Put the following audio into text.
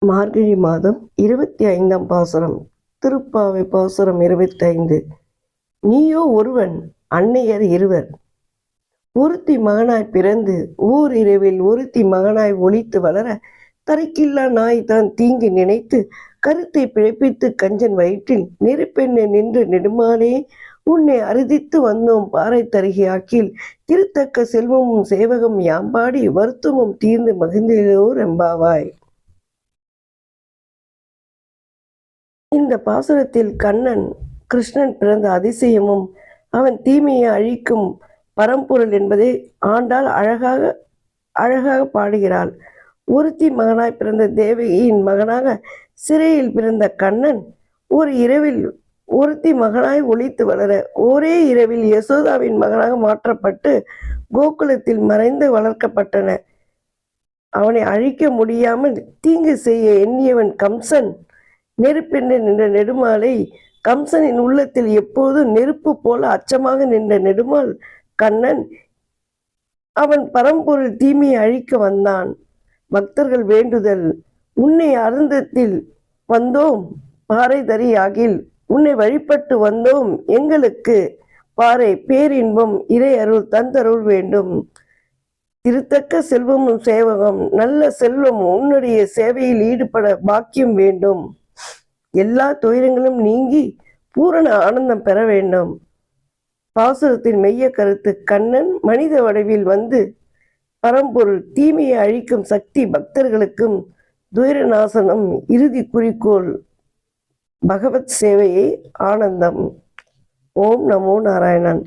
மார்கழி மாதம் 25ஆம் பாசுரம். திருப்பாவை பாசுரம் 25. நீயோ ஒருவன், அன்னையர் இருவர். ஒருத்தி மகனாய் பிறந்து ஓர் இரவில் ஒருத்தி மகனாய் ஒளித்து வளர, தரைக்கில்லா நாய் தான் தீங்கு நினைத்து கருத்தை பிழைப்பித்து கஞ்சன் வயிற்றில் நெருப்பெண்ண நின்று நெடுமாலே உன்னை அறுதித்து வந்தோம் பாறை தருகியாக்கில் திருத்தக்க செல்வமும் சேவகம் யாம்பாடி வருத்தமும் தீர்ந்து மகிழ்ந்தோர் எம்பாவாய். இந்த பாசுரத்தில் கண்ணன் கிருஷ்ணன் பிறந்த அதிசயமும் அவன் தீமையை அழிக்கும் பரம்பொருள் என்பதை ஆண்டாள் அழகாக பாடுகிறாள். ஒருத்தி மகனாய் பிறந்த தேவகியின் மகனாக சிறையில் பிறந்த கண்ணன் ஒரு இரவில் ஒருத்தி மகனாய் ஒளித்து வளர, ஒரே இரவில் யசோதாவின் மகனாக மாற்றப்பட்டு கோகுலத்தில் மறைந்து வளர்க்கப்பட்டன. அவனை அழிக்க முடியாமல் தீங்கு செய்ய எண்ணியவன் கம்சன் நெருப்பென்று நின்ற நெடுமாலை, கம்சனின் உள்ளத்தில் எப்போதும் நெருப்பு போல அச்சமாக நின்ற நெடுமால் கண்ணன் அவன் பரம்பொருள் தீமையை அழிக்க வந்தான். பக்தர்கள் வேண்டுதல், உன்னை அருந்தத்தில் வந்தோம் பாறை தரியாகில், உன்னை வழிபட்டு வந்தோம் எங்களுக்கு பாறை பேரின்பம் இறை அருள் தந்தருள் வேண்டும். திருத்தக்க செல்வமும் சேவகம் நல்ல செல்வம் உன்னுடைய சேவையில் ஈடுபட பாக்கியம் வேண்டும். எல்லா துயரங்களும் நீங்கி பூரண ஆனந்தம் பெற வேண்டும். பாசுரத்தின் மெய்ய கருத்து, கண்ணன் மனித வடிவில் வந்து பரம்பொருள் தீமையை அழிக்கும் சக்தி பக்தர்களுக்கும் துயரநாசனம் இறுதி குறிக்கோள் பகவத் சேவையை ஆனந்தம். ஓம் நமோ நாராயணன்.